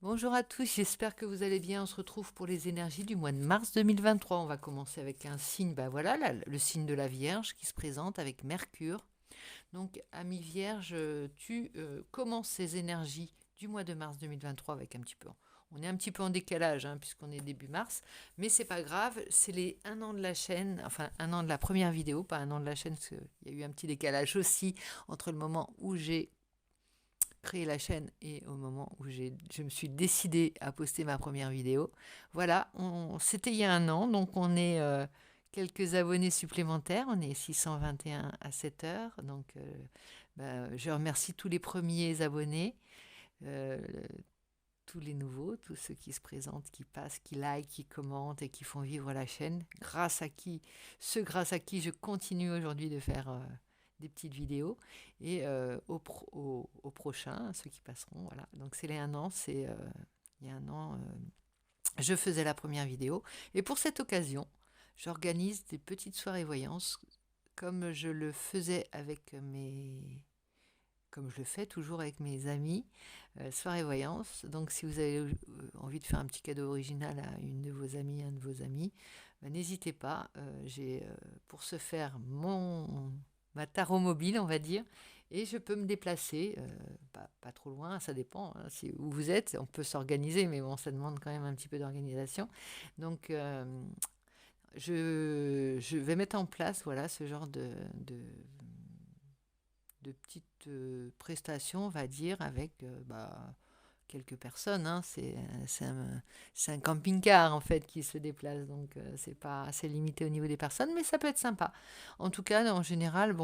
Bonjour à tous, j'espère que vous allez bien. On se retrouve pour les énergies du mois de mars 2023. On va commencer avec un signe, voilà, le signe de la Vierge qui se présente avec Mercure. Donc, ami Vierge, tu commences ces énergies du mois de mars 2023 avec un petit peu. On est un petit peu en décalage puisqu'on est début mars, mais c'est pas grave. C'est les un an de la chaîne, enfin un an de la première vidéo, pas un an de la chaîne, parce qu'il y a eu un petit décalage aussi entre le moment où j'ai créé la chaîne et au moment où je me suis décidée à poster ma première vidéo. Voilà, c'était il y a un an, donc on est quelques abonnés supplémentaires, on est 621 à 7 heures, donc je remercie tous les premiers abonnés, euh, tous les nouveaux, tous ceux qui se présentent, qui passent, qui like, qui commentent et qui font vivre la chaîne, grâce à qui je continue aujourd'hui de faire des petites vidéos et au prochain, ceux qui passeront, voilà. Donc c'est les un an, il y a un an, je faisais la première vidéo et pour cette occasion, j'organise des petites soirées voyances comme je le faisais avec comme je le fais toujours avec mes amis, soirée voyance. Donc si vous avez envie de faire un petit cadeau original à une de vos amies, un de vos amis, n'hésitez pas. J'ai pour ce faire ma tarot mobile, on va dire, et je peux me déplacer, pas trop loin, ça dépend. Si où vous êtes, on peut s'organiser, mais bon, ça demande quand même un petit peu d'organisation. Donc je vais mettre en place voilà, ce genre de petites prestations, on va dire, avec quelques personnes. C'est un camping-car, en fait, qui se déplace. Donc, c'est pas assez limité au niveau des personnes, mais ça peut être sympa. En tout cas, en général,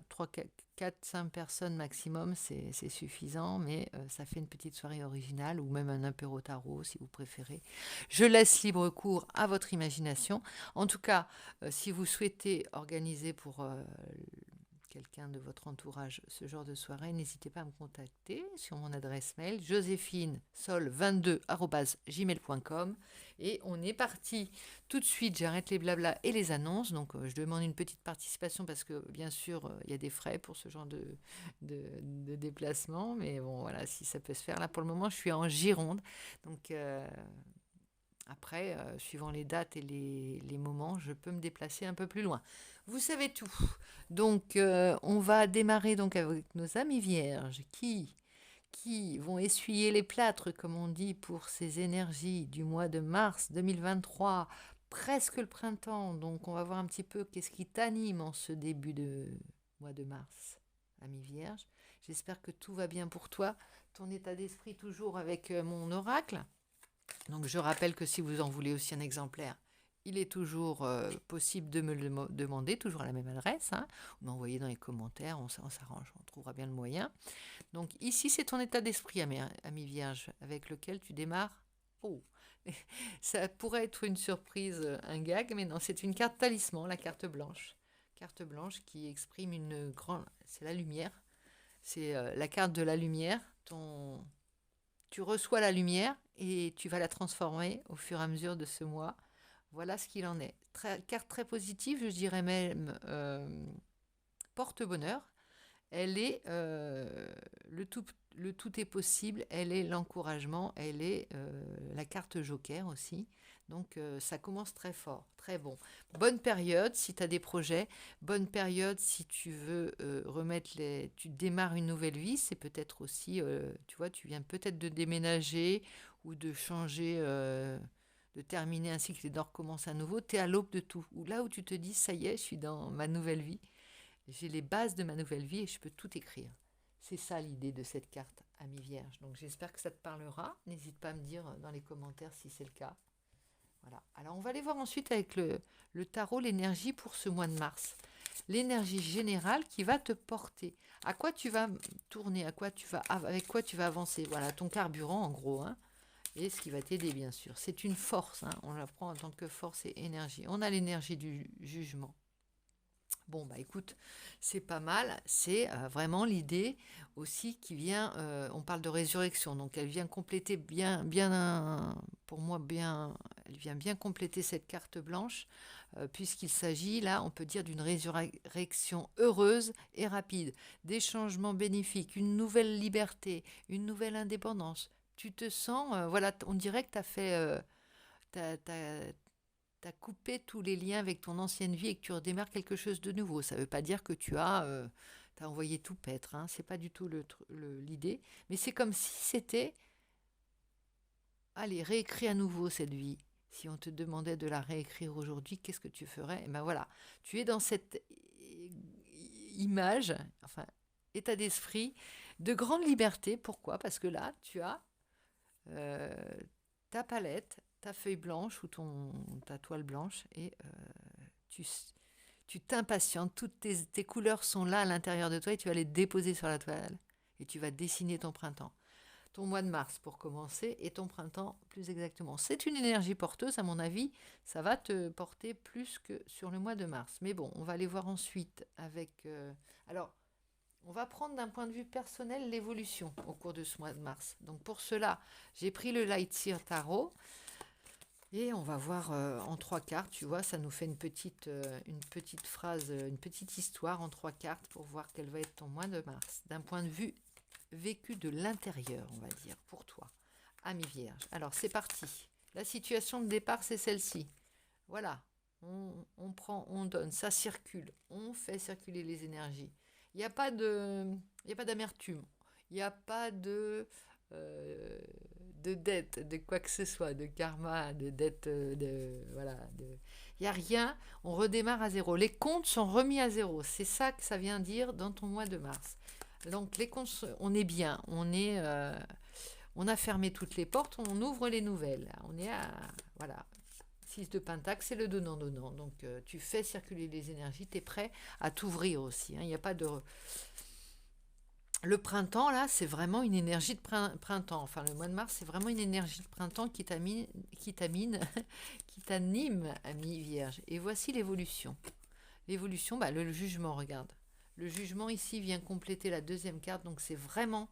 3, 4, 5 personnes maximum, c'est suffisant, mais ça fait une petite soirée originale ou même un apéro tarot, si vous préférez. Je laisse libre cours à votre imagination. En tout cas, si vous souhaitez organiser pour quelqu'un de votre entourage ce genre de soirée, n'hésitez pas à me contacter sur mon adresse mail joséphinesol22@gmail.com et on est parti tout de suite. J'arrête les blablas et les annonces, donc je demande une petite participation parce que bien sûr il y a des frais pour ce genre de déplacement, mais bon voilà, si ça peut se faire. Là pour le moment je suis en Gironde, donc après, suivant les dates et les moments, je peux me déplacer un peu plus loin. Vous savez tout. Donc, on va démarrer donc avec nos amis vierges qui vont essuyer les plâtres, comme on dit, pour ces énergies du mois de mars 2023, presque le printemps. Donc, on va voir un petit peu qu'est-ce qui t'anime en ce début de mois de mars, amis vierges. J'espère que tout va bien pour toi. Ton état d'esprit toujours avec mon oracle. Donc je rappelle que si vous en voulez aussi un exemplaire, il est toujours possible de me le demander, toujours à la même adresse. Vous m'envoyez dans les commentaires, on s'arrange, on trouvera bien le moyen. Donc ici, c'est ton état d'esprit, ami Vierge, avec lequel tu démarres. Oh, ça pourrait être une surprise, un gag, mais non, c'est une carte talisman, la carte blanche. Carte blanche qui exprime une grande... C'est la lumière. C'est la carte de la lumière. Tu reçois la lumière et tu vas la transformer au fur et à mesure de ce mois. Voilà ce qu'il en est. Carte très positive, je dirais même porte-bonheur. Elle est le tout est possible, elle est l'encouragement, elle est la carte joker aussi. Donc ça commence très fort, très bon. Bonne période si tu as des projets, bonne période si tu veux tu démarres une nouvelle vie, c'est peut-être aussi, tu vois, tu viens peut-être de déménager ou de changer, de terminer un cycle et d'en recommencer à nouveau, tu es à l'aube de tout. Ou là où tu te dis, ça y est, je suis dans ma nouvelle vie. J'ai les bases de ma nouvelle vie et je peux tout écrire. C'est ça l'idée de cette carte, Ami Vierge. Donc j'espère que ça te parlera. N'hésite pas à me dire dans les commentaires si c'est le cas. Voilà. Alors on va aller voir ensuite avec le tarot l'énergie pour ce mois de mars. L'énergie générale qui va te porter. À quoi tu vas tourner, avec quoi tu vas avancer. Voilà, ton carburant en gros. Et ce qui va t'aider bien sûr. C'est une force. On la prend en tant que force et énergie. On a l'énergie du jugement. Bon, bah écoute, c'est pas mal. C'est vraiment l'idée aussi qui vient, on parle de résurrection, donc elle vient compléter pour moi, elle vient bien compléter cette carte blanche, puisqu'il s'agit, là, on peut dire d'une résurrection heureuse et rapide, des changements bénéfiques, une nouvelle liberté, une nouvelle indépendance. tu te sens, voilà, on dirait que tu as fait, t'as, t'as, t'as coupé tous les liens avec ton ancienne vie et que tu redémarres quelque chose de nouveau. Ça ne veut pas dire que t'as envoyé tout paître, hein. C'est pas du tout l'idée, mais c'est comme si c'était, allez, réécris à nouveau cette vie. Si on te demandait de la réécrire aujourd'hui, qu'est-ce que tu ferais? Et ben voilà, tu es dans cette image, enfin, état d'esprit de grande liberté. Pourquoi? Parce que là, tu as euh, ta palette, ta feuille blanche ou ta toile blanche et tu, tu t'impatientes. Toutes tes couleurs sont là à l'intérieur de toi et tu vas les déposer sur la toile et tu vas dessiner ton printemps. Ton mois de mars pour commencer et ton printemps plus exactement. C'est une énergie porteuse, à mon avis, ça va te porter plus que sur le mois de mars. Mais bon, on va aller voir ensuite avec... alors, on va prendre d'un point de vue personnel l'évolution au cours de ce mois de mars. Donc pour cela, j'ai pris le Light Seer Tarot et on va voir en 3 cartes. Tu vois, ça nous fait une petite phrase, une petite histoire en 3 cartes pour voir quel va être ton mois de mars. D'un point de vue vécu de l'intérieur, on va dire, pour toi, ami Vierge. Alors c'est parti. La situation de départ, c'est celle-ci. Voilà, on prend, on donne, ça circule, on fait circuler les énergies. Il n'y a pas d'amertume, il n'y a pas de dette, de quoi que ce soit, de karma, de dette, voilà, il n'y a rien, on redémarre à zéro. Les comptes sont remis à zéro, c'est ça que ça vient dire dans ton mois de mars. Donc les comptes, on est bien, on a fermé toutes les portes, on ouvre les nouvelles. On est à, voilà, 6 de Pentacle, c'est le donnant-donnant. Donc tu fais circuler les énergies, tu es prêt à t'ouvrir aussi. Il n'y a pas de... Le printemps, là, c'est vraiment une énergie de printemps. Enfin, le mois de mars, c'est vraiment une énergie de printemps qui t'anime, ami Vierge. Et voici l'évolution. L'évolution, le jugement, regarde. Le jugement ici vient compléter la deuxième carte, donc c'est vraiment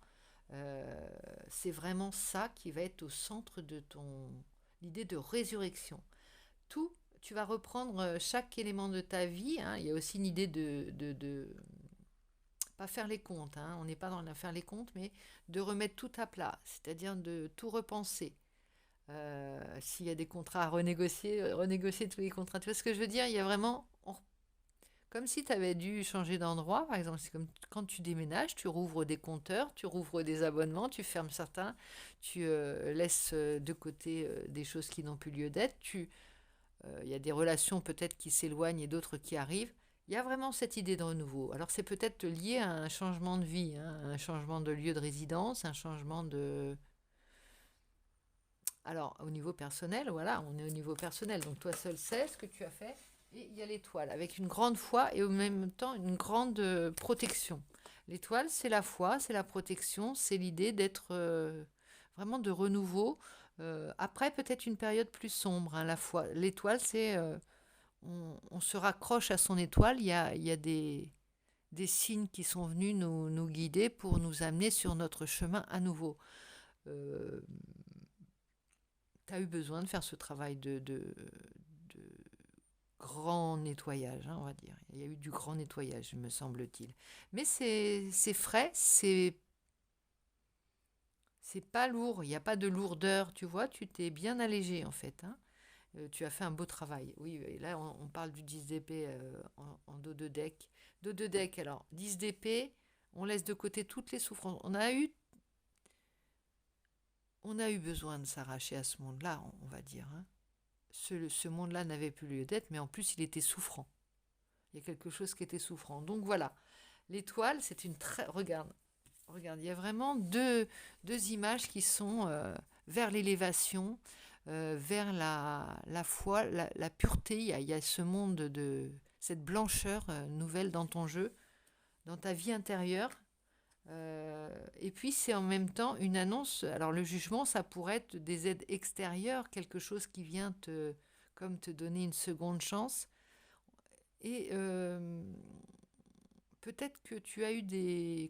ça qui va être au centre de l'idée de résurrection. Tout, tu vas reprendre chaque élément de ta vie. Hein. Il y a aussi une idée de pas faire les comptes. Hein. On n'est pas dans la faire les comptes, mais de remettre tout à plat, c'est-à-dire de tout repenser. S'il y a des contrats à renégocier tous les contrats. Tu vois ce que je veux dire? Il y a vraiment comme si tu avais dû changer d'endroit, par exemple. C'est comme quand tu déménages, tu rouvres des compteurs, tu rouvres des abonnements, tu fermes certains, tu laisses de côté des choses qui n'ont plus lieu d'être. Il y a des relations peut-être qui s'éloignent et d'autres qui arrivent. Il y a vraiment cette idée de renouveau. Alors c'est peut-être lié à un changement de vie, hein, un changement de lieu de résidence, un changement de... Alors au niveau personnel, voilà, on est au niveau personnel. Donc toi seul sais ce que tu as fait. Et il y a l'étoile, avec une grande foi et au même temps une grande protection. L'étoile, c'est la foi, c'est la protection, c'est l'idée d'être vraiment de renouveau. Après, peut-être une période plus sombre, hein, la foi. L'étoile, c'est... on se raccroche à son étoile. Il y a des signes qui sont venus nous guider pour nous amener sur notre chemin à nouveau. Tu as eu besoin de faire ce travail de grand nettoyage, hein, on va dire. Il y a eu du grand nettoyage, me semble-t-il. Mais c'est frais, c'est pas lourd, il n'y a pas de lourdeur, tu vois, tu t'es bien allégé en fait. Hein. Tu as fait un beau travail. Oui, et là on parle du 10 d'épée en dos de deck. Dos de deck, alors 10 d'épée, on laisse de côté toutes les souffrances. On a eu besoin de s'arracher à ce monde-là, on va dire. Hein. Ce monde-là n'avait plus lieu d'être, mais en plus il était souffrant. Il y a quelque chose qui était souffrant. Donc voilà, l'étoile, c'est une très... Regarde, il y a vraiment deux images qui sont vers l'élévation, vers la foi, la pureté. Il y a ce monde cette blancheur nouvelle dans ton jeu, dans ta vie intérieure. Et puis c'est en même temps une annonce. Alors le jugement, ça pourrait être des aides extérieures, quelque chose qui vient comme te donner une seconde chance. Et peut-être que tu as eu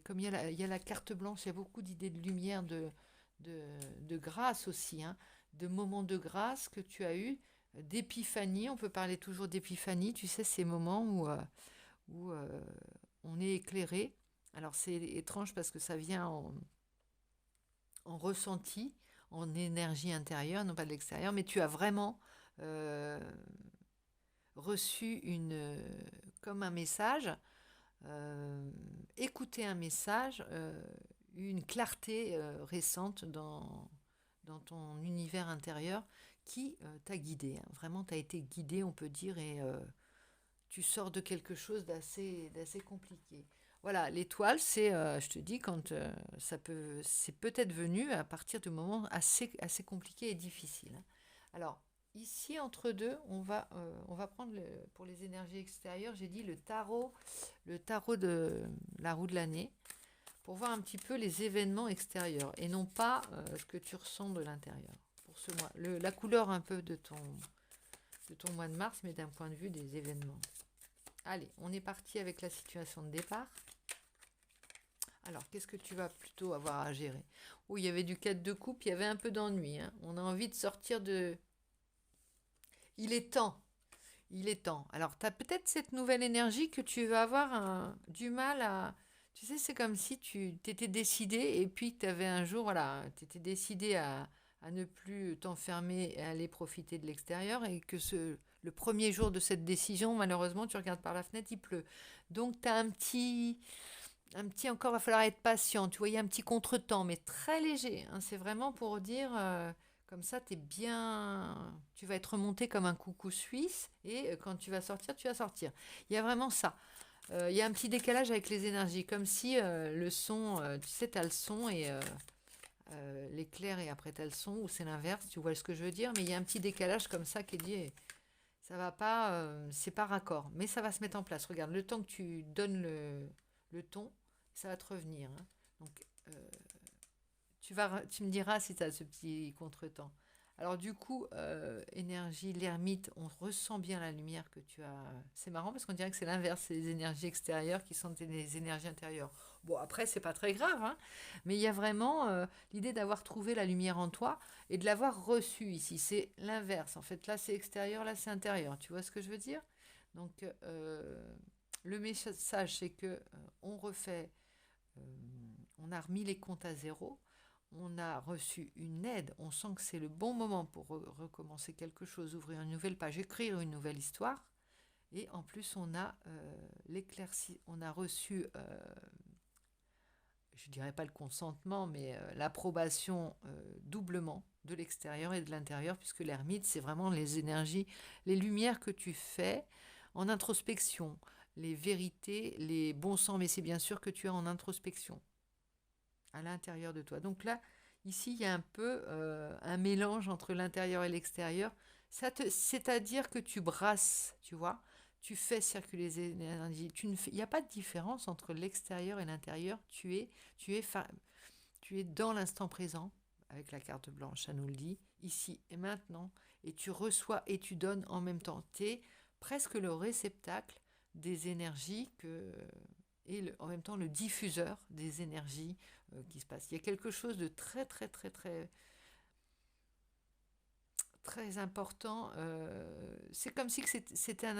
comme il y a la carte blanche, il y a beaucoup d'idées de lumière, de grâce aussi, hein, de moments de grâce que tu as eu, d'épiphanie, on peut parler toujours d'épiphanie, tu sais, ces moments où on est éclairé. Alors c'est étrange parce que ça vient en ressenti, en énergie intérieure, non pas de l'extérieur, mais tu as vraiment euh, reçu comme un message, euh, écouté un message, une clarté récente dans ton univers intérieur qui t'a guidé. Hein. Vraiment, tu as été guidé, on peut dire, et tu sors de quelque chose d'assez compliqué. Voilà, l'étoile, c'est, je te dis, quand c'est peut-être venu à partir de moments assez compliqués et difficiles. Hein. Alors, ici, entre deux, on va prendre pour les énergies extérieures, j'ai dit le tarot de la roue de l'année, pour voir un petit peu les événements extérieurs et non pas ce que tu ressens de l'intérieur. Pour ce mois, la couleur un peu de ton mois de mars, mais d'un point de vue des événements. Allez, on est parti avec la situation de départ. Alors, qu'est-ce que tu vas plutôt avoir à gérer? Oh, il y avait du 4 de coupe, il y avait un peu d'ennui. Hein. On a envie de sortir de... Il est temps. Il est temps. Alors, tu as peut-être cette nouvelle énergie que tu vas avoir du mal à... Tu sais, c'est comme si tu t'étais décidé et puis tu avais un jour, voilà, tu étais décidé à ne plus t'enfermer et aller profiter de l'extérieur et que le premier jour de cette décision, malheureusement, tu regardes par la fenêtre, il pleut. Donc, tu as encore, va falloir être patient. Tu vois, il y a un petit contretemps, mais très léger. Hein. C'est vraiment pour dire, comme ça, t'es bien. Tu vas être remonté comme un coucou suisse, et quand tu vas sortir, tu vas sortir. Il y a vraiment ça. Il y a un petit décalage avec les énergies, comme si le son, tu sais, tu as le son et l'éclair, et après tu as le son, ou c'est l'inverse, tu vois ce que je veux dire, mais il y a un petit décalage comme ça qui est dit. Ça va pas, c'est pas raccord, mais ça va se mettre en place. Regarde, le temps que tu donnes le ton, ça va te revenir. Hein. Donc, euh, tu me diras si tu as ce petit contretemps. Alors du coup, énergie, l'ermite, on ressent bien la lumière que tu as. C'est marrant parce qu'on dirait que c'est l'inverse, c'est les énergies extérieures qui sont des énergies intérieures. Bon, après, c'est pas très grave, hein, mais il y a vraiment l'idée d'avoir trouvé la lumière en toi et de l'avoir reçue ici. C'est l'inverse. En fait, là, c'est extérieur, là, c'est intérieur. Tu vois ce que je veux dire? Donc, le message, c'est que on refait, euh, on a remis les comptes à zéro, on a reçu une aide, on sent que c'est le bon moment pour recommencer quelque chose, ouvrir une nouvelle page, écrire une nouvelle histoire. Et en plus, on a l'éclaircie, on a reçu, je dirais pas le consentement, mais l'approbation doublement de l'extérieur et de l'intérieur, puisque l'ermite, c'est vraiment les énergies, les lumières que tu fais en introspection, les vérités, les bons sens, mais c'est bien sûr que tu as en introspection à l'intérieur de toi. Donc là, ici, il y a un peu un mélange entre l'intérieur et l'extérieur. C'est-à-dire que tu brasses, tu vois, tu fais circuler les énergies. Il n'y a pas de différence entre l'extérieur et l'intérieur. Tu es dans l'instant présent, avec la carte blanche, ça nous le dit, ici et maintenant, et tu reçois et tu donnes en même temps. Tu es presque le réceptacle des énergies en même temps le diffuseur des énergies qui se passent. Il y a quelque chose de très très très très très important. C'est comme si c'était un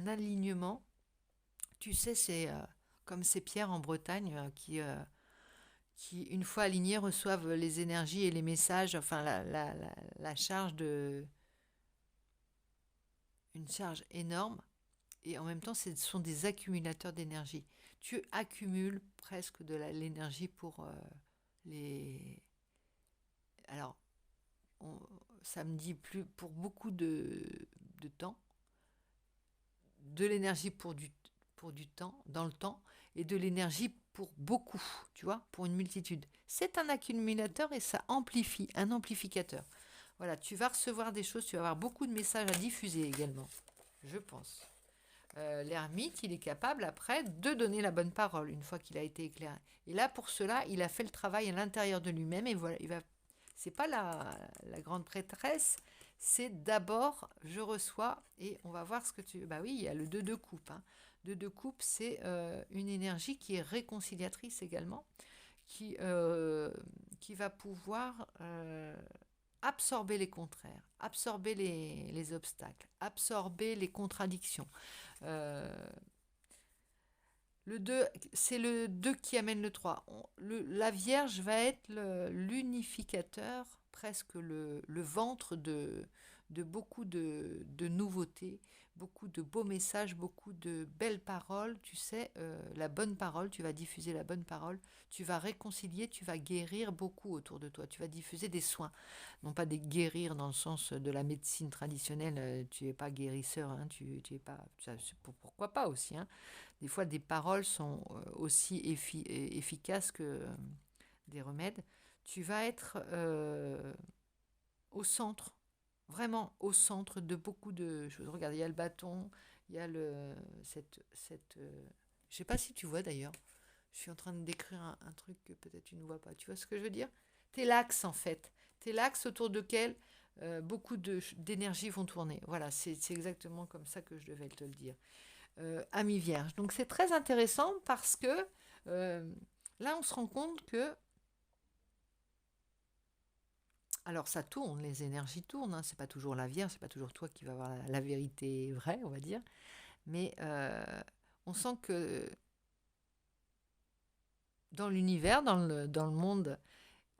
alignement. Tu sais, c'est comme ces pierres en Bretagne qui, une fois alignées, reçoivent les énergies et les messages, enfin la charge une charge énorme. Et en même temps, ce sont des accumulateurs d'énergie. Tu accumules presque de l'énergie pour les... Alors, on- ça me dit plus pour beaucoup de temps, de l'énergie pour du temps, dans le temps, et de l'énergie pour beaucoup, tu vois, pour une multitude. C'est un accumulateur et ça amplifie, un amplificateur. Voilà, tu vas recevoir des choses, tu vas avoir beaucoup de messages à diffuser également, je pense. L'ermite, il est capable après de donner la bonne parole une fois qu'il a été éclairé. Et là, pour cela, il a fait le travail à l'intérieur de lui-même et voilà, c'est pas la grande prêtresse, c'est d'abord je reçois et on va voir ce que tu. Bah oui, il y a le 2 de coupe. Hein. 2 de coupe, c'est une énergie qui est réconciliatrice également, qui va pouvoir absorber les contraires, absorber les obstacles, absorber les contradictions. Euh, le 2, c'est le 2 qui amène le 3. La Vierge va être l'unificateur presque le ventre de beaucoup de nouveautés, beaucoup de beaux messages, beaucoup de belles paroles. Tu sais, la bonne parole, tu vas diffuser la bonne parole, tu vas réconcilier, tu vas guérir beaucoup autour de toi, tu vas diffuser des soins. Non pas des guérir dans le sens de la médecine traditionnelle, tu n'es pas guérisseur, hein, tu es pas, pourquoi pas aussi. Hein. Des fois, des paroles sont aussi efficaces que des remèdes. Tu vas être au centre, vraiment au centre de beaucoup de choses. Regarde, il y a le bâton, il y a je sais pas si tu vois d'ailleurs. Je suis en train de décrire un truc que peut-être tu ne vois pas. Tu vois ce que je veux dire? T'es l'axe en fait. T'es l'axe autour duquel beaucoup d'énergie vont tourner. Voilà, c'est exactement comme ça que je devais te le dire. Ami Vierge. Donc c'est très intéressant parce que là on se rend compte que alors ça tourne, les énergies tournent, hein, c'est pas toujours la Vierge, c'est pas toujours toi qui vas avoir la vérité vraie, on va dire, mais on sent que dans l'univers, dans le monde,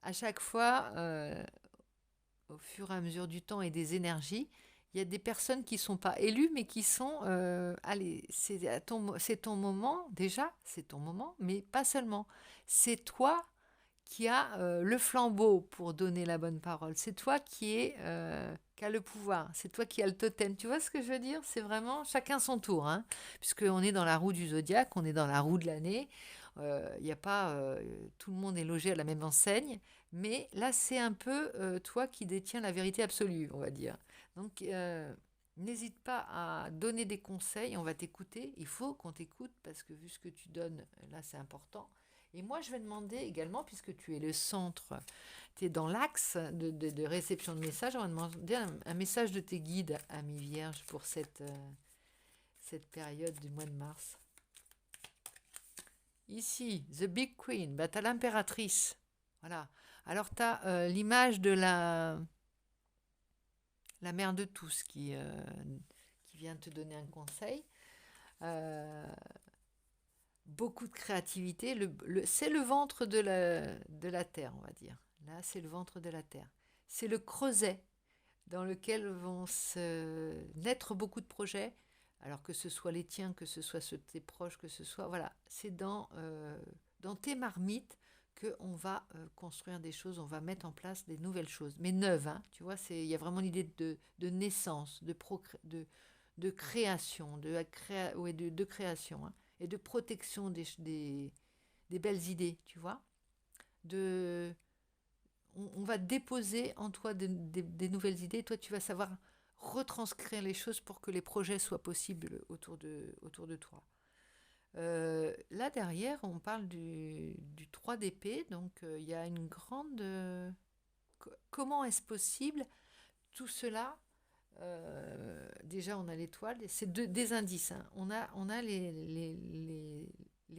à chaque fois, au fur et à mesure du temps et des énergies, il y a des personnes qui ne sont pas élues, mais qui sont, allez, c'est ton moment, déjà, c'est ton moment, mais pas seulement. C'est toi qui a le flambeau pour donner la bonne parole. C'est toi qui a le pouvoir. C'est toi qui a le totem. Tu vois ce que je veux dire? C'est vraiment chacun son tour. Hein, puisqu'on est dans la roue du zodiaque, on est dans la roue de l'année. Il n'y a pas... tout le monde est logé à la même enseigne. Mais là, c'est un peu toi qui détiens la vérité absolue, on va dire. Donc, n'hésite pas à donner des conseils. On va t'écouter. Il faut qu'on t'écoute parce que vu ce que tu donnes, là, c'est important. Et moi, je vais demander également, puisque tu es le centre, tu es dans l'axe de réception de messages, on va demander un message de tes guides, amis vierges, pour cette période du mois de mars. Ici, The Big Queen, bah, tu as l'impératrice. Voilà. Alors, tu as l'image de la mère de tous qui vient te donner un conseil. Beaucoup de créativité. C'est le ventre de la terre, on va dire. Là, c'est le ventre de la terre. C'est le creuset dans lequel vont se naître beaucoup de projets, alors que ce soit les tiens, que ce soit ceux de tes proches, que ce soit... Voilà, c'est dans tes marmites qu'on va construire des choses, on va mettre en place des nouvelles choses, mais neuves, hein, tu vois, il y a vraiment l'idée de naissance, de création, de création, hein, et de protection des belles idées, tu vois. On va déposer en toi des nouvelles idées, toi tu vas savoir retranscrire les choses pour que les projets soient possibles autour de toi. Là derrière, on parle du 3 d'épée, donc il y a une grande... comment est-ce possible tout cela déjà, on a l'étoile, c'est des indices. Hein. On a les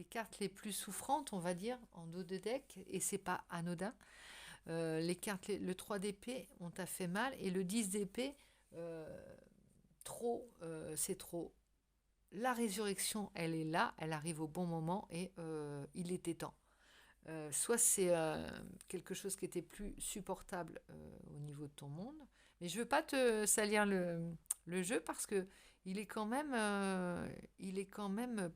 cartes les plus souffrantes, on va dire, en dos de deck, et c'est pas anodin. Les cartes, le 3 d'épée, on t'a fait mal, et le 10 d'épée, c'est trop. La résurrection, elle est là, elle arrive au bon moment, et il était temps. Soit c'est quelque chose qui était plus supportable au niveau de ton monde, mais je veux pas te salir le jeu parce que il est quand même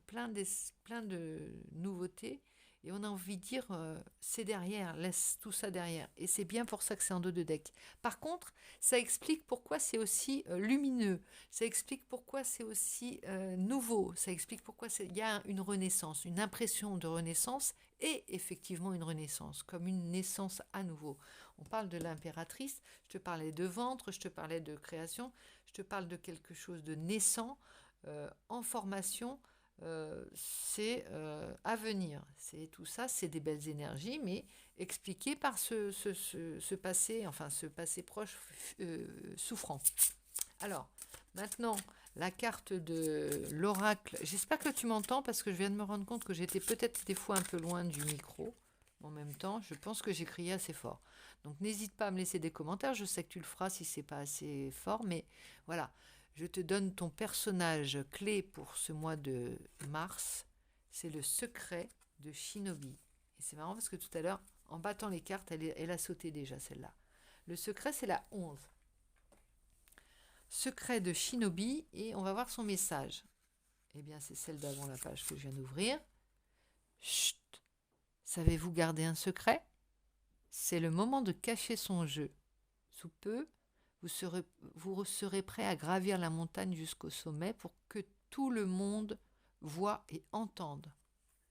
plein de nouveautés et on a envie de dire c'est derrière, laisse tout ça derrière et c'est bien pour ça que c'est en dos de deck. Par contre, ça explique pourquoi c'est aussi lumineux, ça explique pourquoi c'est aussi nouveau, ça explique pourquoi il y a une renaissance, une impression de renaissance et effectivement une renaissance, comme une naissance à nouveau. On parle de l'impératrice, je te parlais de ventre, je te parlais de création, je te parle de quelque chose de naissant, en formation, c'est à venir. C'est tout ça, c'est des belles énergies, mais expliquées par ce passé, enfin ce passé proche souffrant. Alors, maintenant, la carte de l'oracle. J'espère que tu m'entends parce que je viens de me rendre compte que j'étais peut-être des fois un peu loin du micro. En même temps, je pense que j'ai crié assez fort. Donc n'hésite pas à me laisser des commentaires. Je sais que tu le feras si c'est pas assez fort, mais voilà. Je te donne ton personnage clé pour ce mois de mars. C'est le secret de Shinobi. Et c'est marrant parce que tout à l'heure, en battant les cartes, elle a sauté déjà celle-là. Le secret, c'est la 11. Secret de Shinobi, et on va voir son message. Eh bien, c'est celle d'avant la page que je viens d'ouvrir. Chut! Savez-vous garder un secret? C'est le moment de cacher son jeu. Sous peu, vous serez prêt à gravir la montagne jusqu'au sommet pour que tout le monde voit et entende.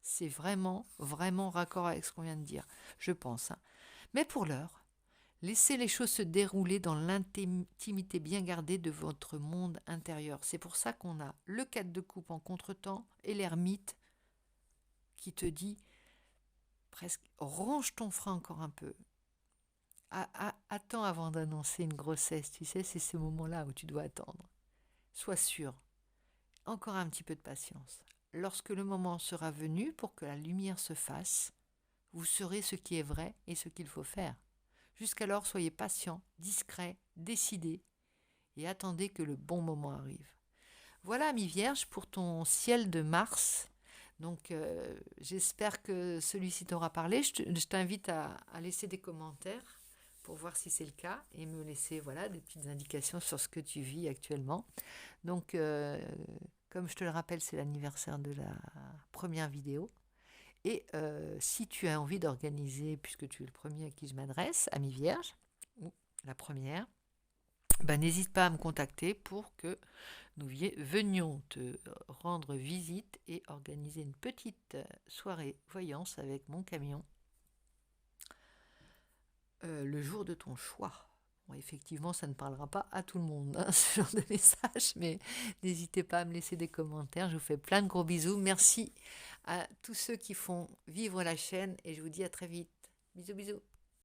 C'est vraiment, vraiment raccord avec ce qu'on vient de dire, je pense. Mais pour l'heure, laissez les choses se dérouler dans l'intimité bien gardée de votre monde intérieur. C'est pour ça qu'on a le 4 de coupe en contretemps et l'ermite qui te dit presque ronge ton frein encore un peu. Attends avant d'annoncer une grossesse, tu sais, c'est ce moment-là où tu dois attendre. Sois sûr, encore un petit peu de patience. Lorsque le moment sera venu pour que la lumière se fasse, vous saurez ce qui est vrai et ce qu'il faut faire. Jusqu'alors, soyez patient, discret, décidé et attendez que le bon moment arrive. Voilà, ami Vierge, pour ton ciel de Mars. Donc, j'espère que celui-ci t'aura parlé. Je t'invite à laisser des commentaires pour voir si c'est le cas et me laisser des petites indications sur ce que tu vis actuellement. Donc, comme je te le rappelle, c'est l'anniversaire de la première vidéo. Et si tu as envie d'organiser, puisque tu es le premier à qui je m'adresse, ami Vierge, ou la première, n'hésite pas à me contacter pour que nous venions te rendre visite et organiser une petite soirée voyance avec mon camion le jour de ton choix. Bon, effectivement, ça ne parlera pas à tout le monde, ce genre de message, mais n'hésitez pas à me laisser des commentaires. Je vous fais plein de gros bisous. Merci à tous ceux qui font vivre la chaîne et je vous dis à très vite. Bisous, bisous.